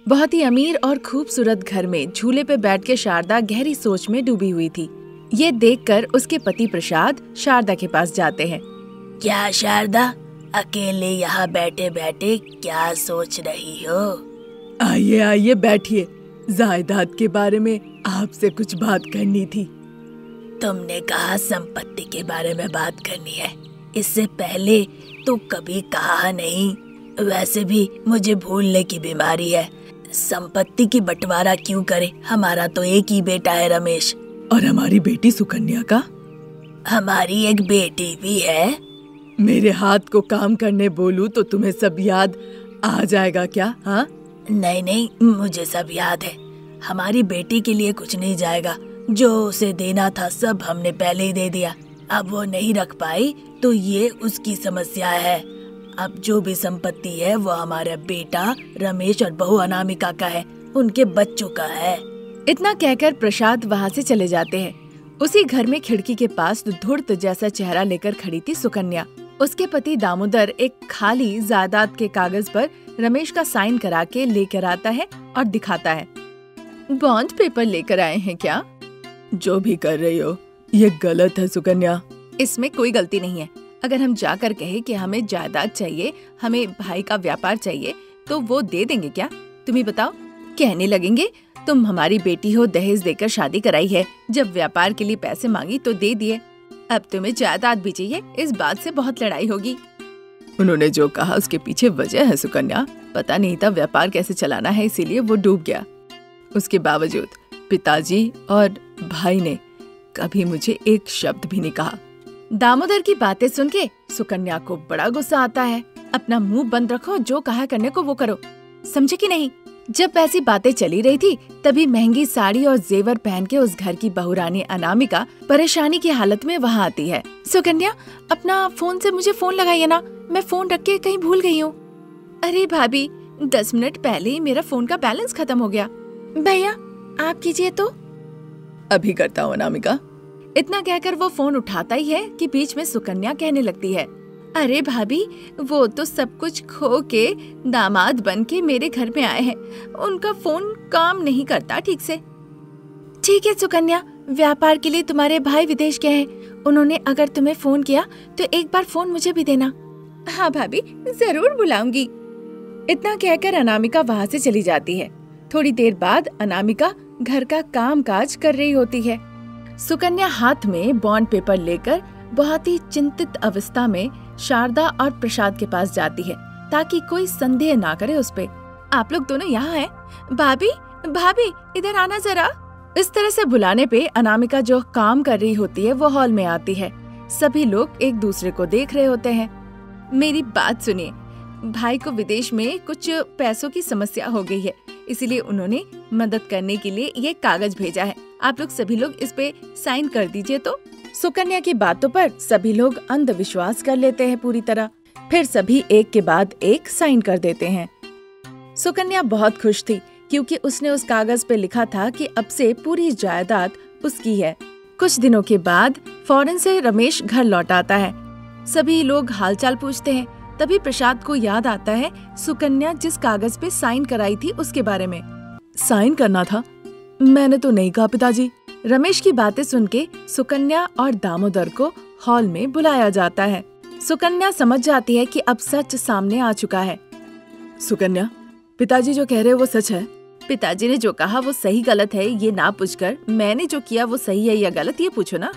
बहुत ही अमीर और खूबसूरत घर में झूले पे बैठ के शारदा गहरी सोच में डूबी हुई थी। ये देखकर उसके पति प्रसाद शारदा के पास जाते हैं। क्या शारदा, अकेले यहाँ बैठे बैठे क्या सोच रही हो? आइए आइए बैठिए, जायदाद के बारे में आपसे कुछ बात करनी थी। तुमने कहा संपत्ति के बारे में बात करनी है, इससे पहले तो कभी कहा नहीं। वैसे भी मुझे भूलने की बीमारी है। संपत्ति की बंटवारा क्यों करे? हमारा तो एक ही बेटा है रमेश। और हमारी बेटी सुकन्या का? हमारी एक बेटी भी है। मेरे हाथ को काम करने बोलूं तो तुम्हें सब याद आ जाएगा क्या? हाँ नहीं, मुझे सब याद है। हमारी बेटी के लिए कुछ नहीं जाएगा। जो उसे देना था सब हमने पहले ही दे दिया। अब वो नहीं रख पाई तो ये उसकी समस्या है। अब जो भी संपत्ति है वो हमारा बेटा रमेश और बहू अनामिका का है, उनके बच्चों का है। इतना कहकर प्रसाद वहाँ से चले जाते हैं। उसी घर में खिड़की के पास धूर्त जैसा चेहरा लेकर खड़ी थी सुकन्या। उसके पति दामोदर एक खाली जायदाद के कागज पर रमेश का साइन करा के लेकर आता है और दिखाता है। बॉन्ड पेपर लेकर आए हैं क्या? जो भी कर रही हो ये गलत है सुकन्या। इसमें कोई गलती नहीं है। अगर हम जाकर कहे कि हमें जायदाद चाहिए, हमें भाई का व्यापार चाहिए, तो वो दे देंगे क्या? तुम ही बताओ। कहने लगेंगे तुम हमारी बेटी हो, दहेज देकर शादी कराई है, जब व्यापार के लिए पैसे मांगी तो दे दिए, अब तुम्हें जायदाद भी चाहिए, इस बात से बहुत लड़ाई होगी। उन्होंने जो कहा उसके पीछे वजह है सुकन्या। पता नहीं था व्यापार कैसे चलाना है, इसीलिए वो डूब गया। उसके बावजूद पिताजी और भाई ने कभी मुझे एक शब्द भी नहीं कहा। दामोदर की बातें सुन के सुकन्या को बड़ा गुस्सा आता है। अपना मुंह बंद रखो, जो कहा करने को वो करो, समझे कि नहीं? जब ऐसी बातें चली रही थी तभी महंगी साड़ी और जेवर पहन के उस घर की बहुरानी अनामिका परेशानी की हालत में वहाँ आती है। सुकन्या, अपना फोन से मुझे फोन लगाइए ना, मैं फोन रख के कहीं भूल गई हूँ। अरे भाभी, 10 मिनट पहले ही मेरा फोन का बैलेंस खत्म हो गया। भैया आप कीजिए तो। अभी करता हूँ अनामिका। इतना कहकर वो फोन उठाता ही है कि बीच में सुकन्या कहने लगती है, अरे भाभी, वो तो सब कुछ खो के दामाद बन के मेरे घर में आए हैं, उनका फोन काम नहीं करता ठीक से। ठीक है सुकन्या, व्यापार के लिए तुम्हारे भाई विदेश गए हैं, उन्होंने अगर तुम्हें फोन किया तो एक बार फोन मुझे भी देना। हाँ भाभी, जरूर बुलाऊंगी। इतना कहकर अनामिका वहाँ से चली जाती है। थोड़ी देर बाद अनामिका घर का काम काज कर रही होती है। सुकन्या हाथ में बॉन्ड पेपर लेकर बहुत ही चिंतित अवस्था में शारदा और प्रसाद के पास जाती है ताकि कोई संदेह ना करे उस पे। आप लोग दोनों यहाँ हैं? भाभी, भाभी इधर आना जरा। इस तरह से बुलाने पे अनामिका जो काम कर रही होती है वो हॉल में आती है। सभी लोग एक दूसरे को देख रहे होते हैं। मेरी बात सुनिए, भाई को विदेश में कुछ पैसों की समस्या हो गई है, इसीलिए उन्होंने मदद करने के लिए ये कागज भेजा है। आप लोग सभी लोग इस पे साइन कर दीजिए तो। सुकन्या की बातों पर सभी लोग अंधविश्वास कर लेते हैं पूरी तरह। फिर सभी एक के बाद एक साइन कर देते हैं। सुकन्या बहुत खुश थी क्योंकि उसने उस कागज पे लिखा था कि अब से पूरी जायदाद उसकी है। कुछ दिनों के बाद फौरन से रमेश घर लौट आता है। सभी लोग हालचाल पूछते हैं। तभी प्रसाद को याद आता है सुकन्या जिस कागज पे साइन कराई थी उसके बारे में। साइन करना था? मैंने तो नहीं कहा पिताजी। रमेश की बातें सुन के सुकन्या और दामोदर को हॉल में बुलाया जाता है। सुकन्या समझ जाती है कि अब सच सामने आ चुका है। सुकन्या, पिताजी जो कह रहे हैं वो सच है? पिताजी ने जो कहा वो सही गलत है ये ना पूछकर मैंने जो किया वो सही है या गलत ये पूछो ना।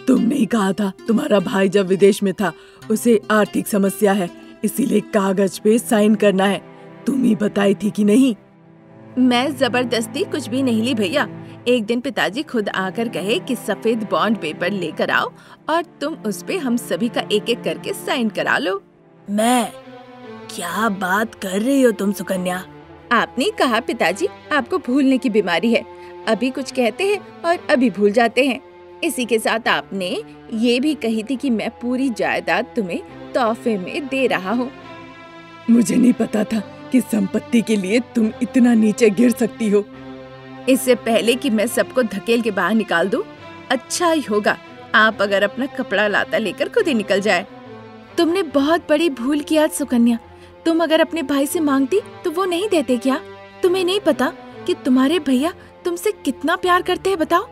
तुमने ही कहा था तुम्हारा भाई जब विदेश में था उसे आर्थिक समस्या है, इसीलिए कागज पे साइन करना है। तुम ही बताई थी कि नहीं? मैं जबरदस्ती कुछ भी नहीं ली भैया। एक दिन पिताजी खुद आकर कहे कि सफेद बॉन्ड पेपर लेकर आओ और तुम उस पे हम सभी का एक एक करके साइन करा लो। मैं? क्या बात कर रही हो तुम सुकन्या? आपने कहा पिताजी आपको भूलने की बीमारी है, अभी कुछ कहते हैं और अभी भूल जाते हैं। इसी के साथ आपने ये भी कही थी कि मैं पूरी जायदाद तुम्हें तोहफे में दे रहा हूँ। मुझे नहीं पता था कि संपत्ति के लिए तुम इतना नीचे गिर सकती हो। इससे पहले कि मैं सबको धकेल के बाहर निकाल दूं, अच्छा ही होगा आप अगर अपना कपड़ा लाता लेकर खुद ही निकल जाए। तुमने बहुत बड़ी भूल किया सुकन्या। तुम अगर अपने भाई से मांगती तो वो नहीं देते क्या? तुम्हें नहीं पता कि तुम्हारे भैया तुमसे कितना प्यार करते हैं? बताओ।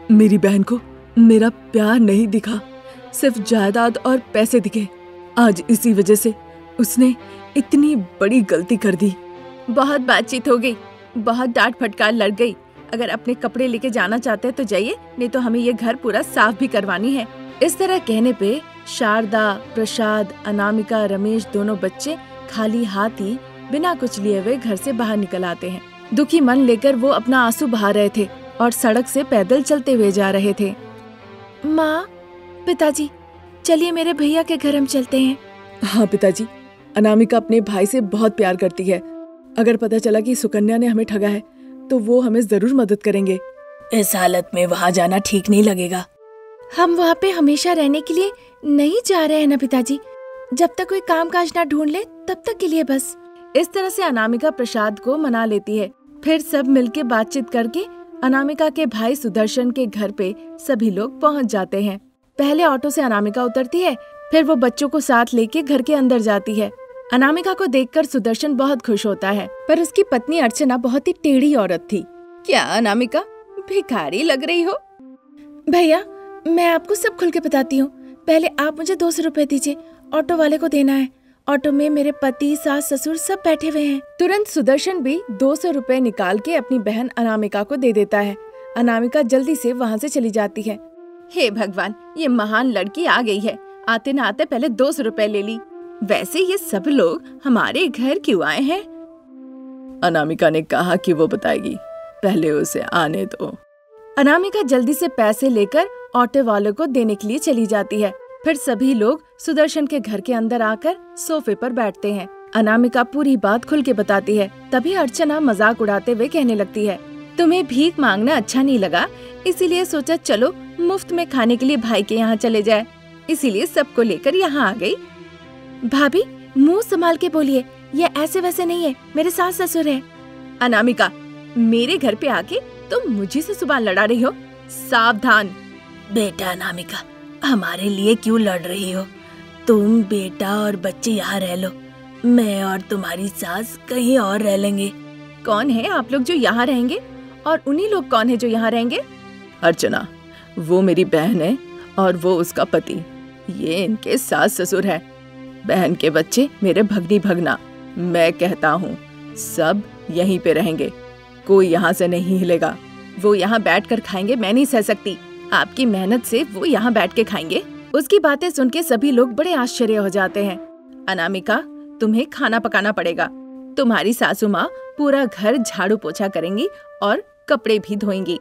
मेरी बहन को मेरा प्यार नहीं दिखा, सिर्फ जायदाद और पैसे दिखे। आज इसी वजह से उसने इतनी बड़ी गलती कर दी। बहुत बातचीत हो गई, बहुत डांट फटकार लड़ गई। अगर अपने कपड़े लेके जाना चाहते हैं तो जाइए, नहीं तो हमें ये घर पूरा साफ भी करवानी है। इस तरह कहने पे शारदा, प्रसाद, अनामिका, रमेश दोनों बच्चे खाली हाथ ही बिना कुछ लिए हुए घर से बाहर निकल आते हैं। दुखी मन लेकर वो अपना आंसू बहा रहे थे और सड़क से पैदल चलते हुए जा रहे थे। माँ, पिताजी, चलिए मेरे भैया के घर हम चलते हैं। हाँ पिताजी, अनामिका अपने भाई से बहुत प्यार करती है। अगर पता चला कि सुकन्या ने हमें ठगा है तो वो हमें जरूर मदद करेंगे। इस हालत में वहाँ जाना ठीक नहीं लगेगा। हम वहाँ पे हमेशा रहने के लिए नहीं जा रहे हैं ना पिताजी, जब तक कोई काम काज ना ढूंढ ले तब तक के लिए बस। इस तरह से अनामिका प्रसाद को मना लेती है। फिर सब मिलके बातचीत करके अनामिका के भाई सुदर्शन के घर पे सभी लोग पहुँच जाते हैं। पहले ऑटो से अनामिका उतरती है, फिर वो बच्चों को साथ लेके घर के अंदर जाती है। अनामिका को देखकर सुदर्शन बहुत खुश होता है, पर उसकी पत्नी अर्चना बहुत ही टेढ़ी औरत थी। क्या अनामिका, भिखारी लग रही हो? भैया, मैं आपको सब खुल के बताती हूँ। पहले आप मुझे 200 रुपए दीजिए, ऑटो वाले को देना है। ऑटो में मेरे पति, सास, ससुर सब बैठे हुए हैं। तुरंत सुदर्शन भी 200 रुपए निकाल के अपनी बहन अनामिका को दे देता है। अनामिका जल्दी से वहाँ से चली जाती है। हे भगवान, ये महान लड़की आ गई है, आते न आते पहले 200 रुपए ले ली। वैसे ये सब लोग हमारे घर क्यों आए हैं? अनामिका ने कहा कि वो बताएगी, पहले उसे आने दो। अनामिका जल्दी से पैसे लेकर ऑटो वाले को देने के लिए चली जाती है। फिर सभी लोग सुदर्शन के घर के अंदर आकर सोफे पर बैठते हैं। अनामिका पूरी बात खुल के बताती है। तभी अर्चना मजाक उड़ाते हुए कहने लगती है, तुम्हें भीख मांगना अच्छा नहीं लगा, इसीलिए सोचा चलो मुफ्त में खाने के लिए भाई के यहाँ चले जाए, इसीलिए सबको लेकर यहाँ आ गई। भाभी, मुंह संभाल के बोलिए, ये ऐसे वैसे नहीं है, मेरे सास ससुर है। अनामिका, मेरे घर पे आके तुम मुझे से जुबान लड़ा रही हो, सावधान। बेटा अनामिका, हमारे लिए क्यों लड़ रही हो? तुम बेटा और बच्चे यहाँ रह लो, मैं और तुम्हारी सास कहीं और रह लेंगे। कौन है आप लोग जो यहाँ रहेंगे, और उन्हीं लोग कौन है जो यहाँ रहेंगे? अर्चना, वो मेरी बहन है और वो उसका पति, ये इनके सास ससुर है। बहन के बच्चे मेरे भगनी भगना। मैं कहता हूँ सब यहीं पे रहेंगे, कोई यहाँ से नहीं हिलेगा। वो यहाँ बैठकर खाएंगे, मैं नहीं सह सकती। आपकी मेहनत से वो यहाँ बैठ के खाएंगे। उसकी बातें सुन के सभी लोग बड़े आश्चर्य हो जाते हैं। अनामिका, तुम्हें खाना पकाना पड़ेगा। तुम्हारी सासू माँ पूरा घर झाड़ू पोछा करेंगी और कपड़े भी धोएंगी।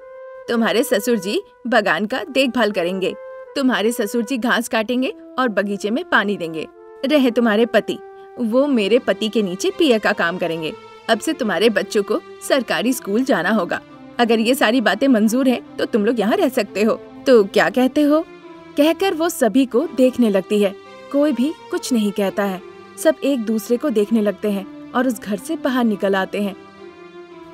तुम्हारे ससुर जी बगान का देखभाल करेंगे। तुम्हारे ससुर जी घास काटेंगे और बगीचे में पानी देंगे। रहे तुम्हारे पति, वो मेरे पति के नीचे पिया का काम करेंगे। अब से तुम्हारे बच्चों को सरकारी स्कूल जाना होगा। अगर ये सारी बातें मंजूर है तो तुम लोग यहाँ रह सकते हो। तो क्या कहते हो? कहकर वो सभी को देखने लगती है। कोई भी कुछ नहीं कहता है। सब एक दूसरे को देखने लगते हैं और उस घर से बाहर निकल आते हैं।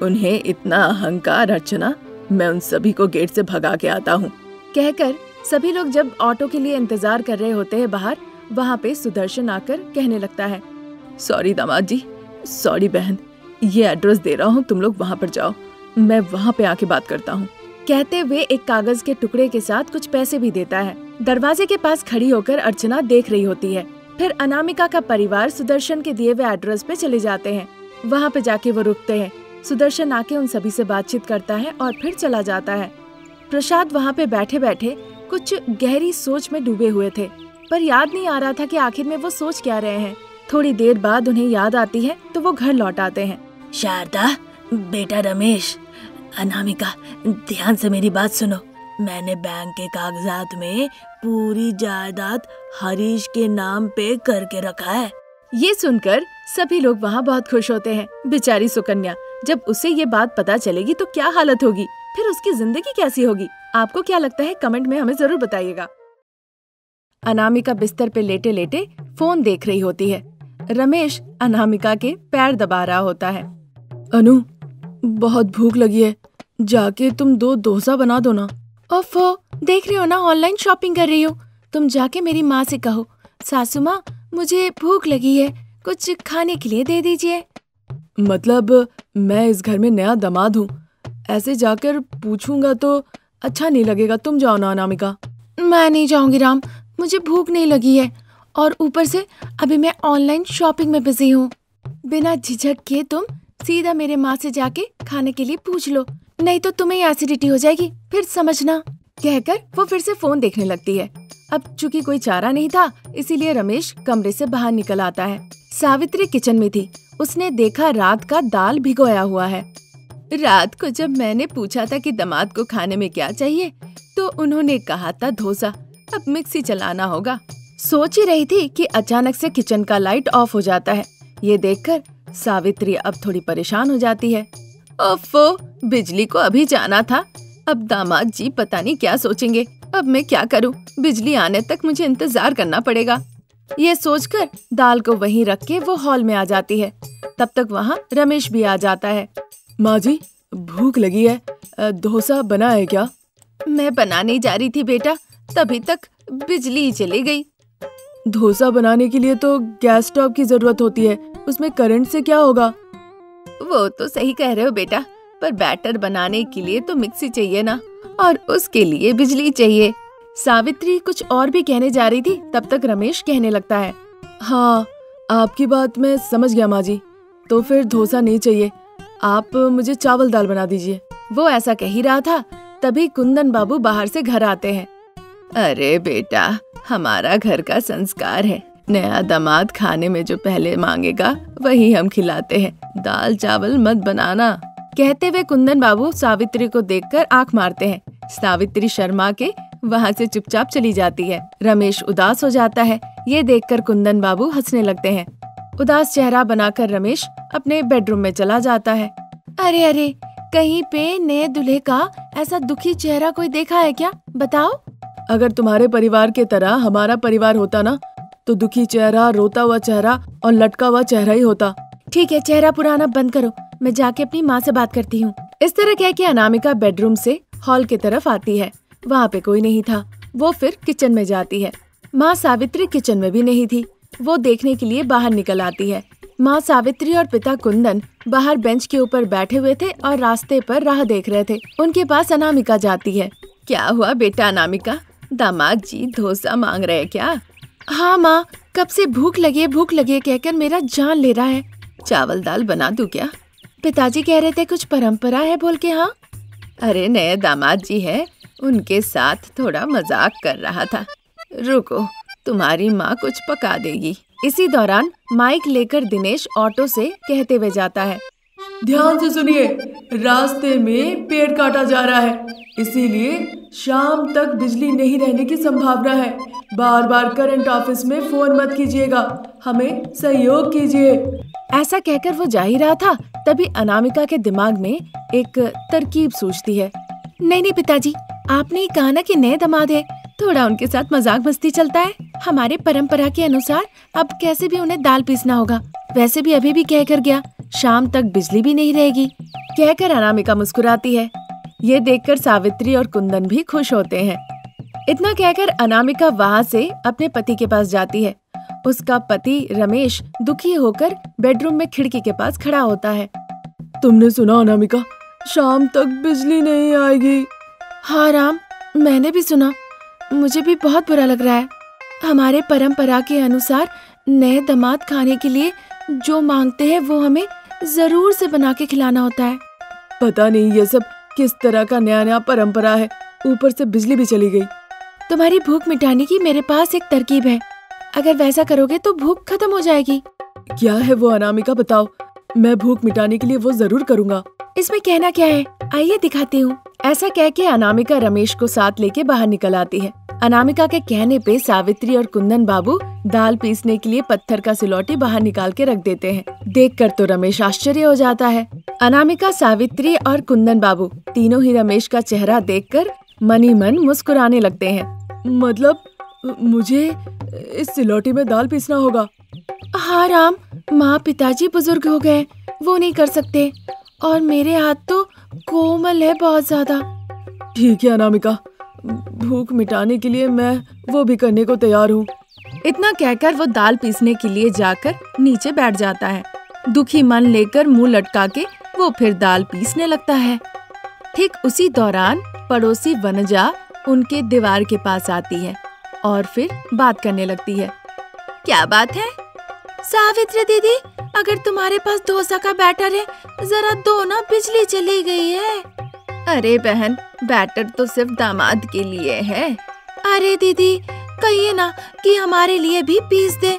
उन्हें इतना अहंकार अर्चना, मैं उन सभी को गेट से भगा के आता हूँ। कहकर सभी लोग जब ऑटो के लिए इंतजार कर रहे होते हैं बाहर, वहाँ पे सुदर्शन आकर कहने लगता है, सॉरी दामाद जी, सॉरी बहन, ये एड्रेस दे रहा हूँ, तुम लोग वहाँ पर जाओ, मैं वहाँ पे आके बात करता हूँ। कहते हुए एक कागज के टुकड़े के साथ कुछ पैसे भी देता है। दरवाजे के पास खड़ी होकर अर्चना देख रही होती है। फिर अनामिका का परिवार सुदर्शन के दिए हुए एड्रेस पे चले जाते हैं। वहाँ पे जाके वो रुकते हैं। सुदर्शन आके उन सभी से बातचीत करता है और फिर चला जाता है। प्रसाद वहाँ पे बैठे बैठे कुछ गहरी सोच में डूबे हुए थे, पर याद नहीं आ रहा था कि आखिर में वो सोच क्या रहे हैं। थोड़ी देर बाद उन्हें याद आती है तो वो घर लौट आते हैं। शारदा, बेटा रमेश, अनामिका, ध्यान से मेरी बात सुनो। मैंने बैंक के कागजात में पूरी जायदाद हरीश के नाम पे करके रखा है। ये सुनकर सभी लोग वहाँ बहुत खुश होते हैं। बेचारी सुकन्या, जब उसे ये बात पता चलेगी तो क्या हालत होगी, फिर उसकी जिंदगी कैसी होगी? आपको क्या लगता है? कमेंट में हमें जरूर बताइएगा। अनामिका बिस्तर पे लेटे लेटे फोन देख रही होती है। रमेश अनामिका के पैर दबा रहा होता है। अनु, बहुत भूख लगी है, जाके तुम 2 डोसा बना दो ना। ओफो, देख रही हो ना ऑनलाइन शॉपिंग कर रही हो। तुम जाके मेरी माँ से कहो, सासू माँ मुझे भूख लगी है, कुछ खाने के लिए दे दीजिए। मतलब मैं इस घर में नया दामाद हूँ, ऐसे जाकर पूछूंगा तो अच्छा नहीं लगेगा। तुम जाओ ना अनामिका। मैं नहीं जाऊंगी राम, मुझे भूख नहीं लगी है और ऊपर से अभी मैं ऑनलाइन शॉपिंग में बिजी हूँ। बिना झिझक के तुम सीधा मेरे माँ से जाके खाने के लिए पूछ लो, नहीं तो तुम्हें एसिडिटी हो जाएगी, फिर समझना। कहकर वो फिर से फोन देखने लगती है। अब चूंकि कोई चारा नहीं था, इसीलिए रमेश कमरे से बाहर निकल आता है। सावित्री किचन में थी। उसने देखा रात का दाल भिगोया हुआ है। रात को जब मैंने पूछा था कि दामाद को खाने में क्या चाहिए, तो उन्होंने कहा था डोसा। अब मिक्सी चलाना होगा। सोच ही रही थी कि अचानक से किचन का लाइट ऑफ हो जाता है। ये देखकर सावित्री अब थोड़ी परेशान हो जाती है। ओफो, बिजली को अभी जाना था। अब दामाद जी पता नहीं क्या सोचेंगे। अब मैं क्या करूं? बिजली आने तक मुझे इंतजार करना पड़ेगा। ये सोचकर दाल को वहीं रख के वो हॉल में आ जाती है। तब तक वहाँ रमेश भी आ जाता है। माँ जी, भूख लगी है, डोसा बना है क्या? मैं बनाने जा रही थी बेटा, तभी तक बिजली चली गई। डोसा बनाने के लिए तो गैस स्टोव की जरूरत होती है, उसमें करंट से क्या होगा? वो तो सही कह रहे हो बेटा, पर बैटर बनाने के लिए तो मिक्सी चाहिए ना, और उसके लिए बिजली चाहिए। सावित्री कुछ और भी कहने जा रही थी, तब तक रमेश कहने लगता है। हाँ, आपकी बात मैं समझ गया माँ जी। तो फिर डोसा नहीं चाहिए, आप मुझे चावल दाल बना दीजिए। वो ऐसा कह ही रहा था, तभी कुंदन बाबू बाहर से घर आते हैं। अरे बेटा, हमारा घर का संस्कार है, नया दामाद खाने में जो पहले मांगेगा वही हम खिलाते हैं, दाल चावल मत बनाना। कहते हुए कुंदन बाबू सावित्री को देखकर आंख मारते हैं। सावित्री शर्मा के वहाँ से चुपचाप चली जाती है। रमेश उदास हो जाता है। ये देखकर कुंदन बाबू हंसने लगते हैं। उदास चेहरा बनाकर रमेश अपने बेडरूम में चला जाता है। अरे अरे, कहीं पे नए दूल्हे का ऐसा दुखी चेहरा कोई देखा है क्या? बताओ। अगर तुम्हारे परिवार के तरह हमारा परिवार होता ना, तो दुखी चेहरा, रोता हुआ चेहरा और लटका हुआ चेहरा ही होता। ठीक है, चेहरा पुराना बंद करो, मैं जाके अपनी माँ से बात करती हूँ। इस तरह कह के अनामिका बेडरूम से हॉल की तरफ आती है। वहाँ पे कोई नहीं था। वो फिर किचन में जाती है। माँ सावित्री किचन में भी नहीं थी। वो देखने के लिए बाहर निकल आती है। माँ सावित्री और पिता कुंदन बाहर बेंच के ऊपर बैठे हुए थे और रास्ते पर राह देख रहे थे। उनके पास अनामिका जाती है। क्या हुआ बेटा अनामिका, दामाद जी डोसा मांग रहे क्या? हाँ माँ, कब से भूख लगी है कहकर मेरा जान ले रहा है। चावल दाल बना दूं क्या? पिताजी कह रहे थे कुछ परंपरा है बोल के। हाँ, अरे नए दामाद जी है, उनके साथ थोड़ा मजाक कर रहा था। रुको, तुम्हारी माँ कुछ पका देगी। इसी दौरान माइक लेकर दिनेश ऑटो से कहते हुए जाता है। ध्यान से सुनिए, रास्ते में पेड़ काटा जा रहा है, इसीलिए शाम तक बिजली नहीं रहने की संभावना है। बार बार करंट ऑफिस में फोन मत कीजिएगा, हमें सहयोग कीजिए। ऐसा कहकर वो जा ही रहा था, तभी अनामिका के दिमाग में एक तरकीब सूझती है। नहीं पिताजी, आपने ही कहा ना कि नए दामाद है, थोड़ा उनके साथ मजाक मस्ती चलता है। हमारे परंपरा के अनुसार अब कैसे भी उन्हें दाल पीसना होगा। वैसे भी अभी भी कहकर गया, शाम तक बिजली भी नहीं रहेगी। कहकर अनामिका मुस्कुराती है। ये देखकर सावित्री और कुंदन भी खुश होते हैं। इतना कहकर अनामिका वहाँ से अपने पति के पास जाती है। उसका पति रमेश दुखी होकर बेडरूम में खिड़की के पास खड़ा होता है। तुमने सुना अनामिका, शाम तक बिजली नहीं आएगी। हाँ राम, मैंने भी सुना, मुझे भी बहुत बुरा लग रहा है। हमारे परंपरा के अनुसार नए दामाद खाने के लिए जो मांगते हैं वो हमें जरूर से बना के खिलाना होता है। पता नहीं ये सब किस तरह का नया नया परंपरा है, ऊपर से बिजली भी चली गई। तुम्हारी भूख मिटाने की मेरे पास एक तरकीब है, अगर वैसा करोगे तो भूख खत्म हो जाएगी। क्या है वो अनामिका, बताओ, मैं भूख मिटाने के लिए वो जरूर करूँगा। इसमें कहना क्या है, आइए दिखाती हूँ। ऐसा कह के अनामिका रमेश को साथ लेके बाहर निकल आती है। अनामिका के कहने पे सावित्री और कुंदन बाबू दाल पीसने के लिए पत्थर का सिलौटी बाहर निकाल के रख देते हैं। देखकर तो रमेश आश्चर्य हो जाता है। अनामिका, सावित्री और कुंदन बाबू तीनों ही रमेश का चेहरा देखकर मन ही मन मुस्कुराने लगते हैं। मतलब मुझे इस सिलौटी में दाल पीसना होगा? हाँ राम, माँ पिताजी बुजुर्ग हो गए, वो नहीं कर सकते, और मेरे हाथ तो कोमल है बहुत ज्यादा। ठीक है अनामिका, भूख मिटाने के लिए मैं वो भी करने को तैयार हूँ। इतना कहकर वो दाल पीसने के लिए जाकर नीचे बैठ जाता है। दुखी मन लेकर मुंह लटका के वो फिर दाल पीसने लगता है। ठीक उसी दौरान पड़ोसी वनजा उनके दीवार के पास आती है और फिर बात करने लगती है। क्या बात है? सावित्री दीदी, अगर तुम्हारे पास डोसा का बैटर है जरा दो ना, बिजली चली गई है। अरे बहन, बैटर तो सिर्फ दामाद के लिए है। अरे दीदी, कहिए ना कि हमारे लिए भी पीस दे।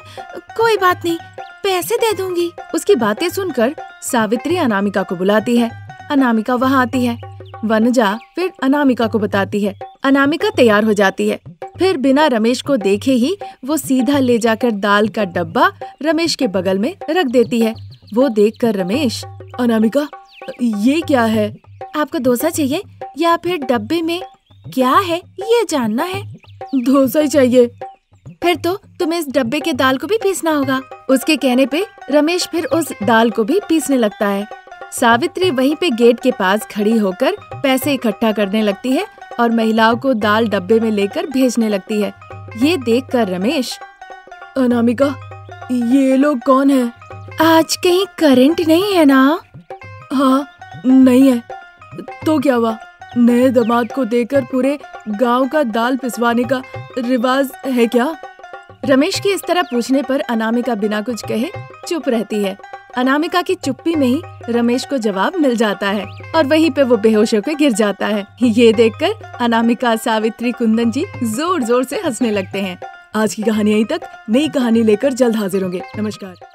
कोई बात नहीं, पैसे दे दूंगी। उसकी बातें सुनकर सावित्री अनामिका को बुलाती है। अनामिका वहाँ आती है। वनजा फिर अनामिका को बताती है। अनामिका तैयार हो जाती है। फिर बिना रमेश को देखे ही वो सीधा ले जाकर दाल का डब्बा रमेश के बगल में रख देती है। वो देखकर रमेश, अनामिका, ये क्या है? आपको डोसा चाहिए या फिर डब्बे में क्या है ये जानना है? डोसा ही चाहिए। फिर तो तुम्हें इस डब्बे के दाल को भी पीसना होगा। उसके कहने पे रमेश फिर उस दाल को भी पीसने लगता है। सावित्री वहीं पे गेट के पास खड़ी होकर पैसे इकट्ठा करने लगती है और महिलाओं को दाल डब्बे में लेकर भेजने लगती है। ये देखकर रमेश, अनामिका, ये लोग कौन है? आज कहीं करंट नहीं है ना? हाँ, नहीं है। तो क्या हुआ? नए दामाद को देकर पूरे गांव का दाल पिसवाने का रिवाज है क्या? रमेश की इस तरह पूछने पर अनामिका बिना कुछ कहे चुप रहती है। अनामिका की चुप्पी में ही रमेश को जवाब मिल जाता है और वहीं पे वो बेहोश होकर गिर जाता है। ये देखकर अनामिका, सावित्री, कुंदन जी जोर जोर से हंसने लगते हैं। आज की कहानी यहीं तक। नई कहानी लेकर जल्द हाजिर होंगे। नमस्कार।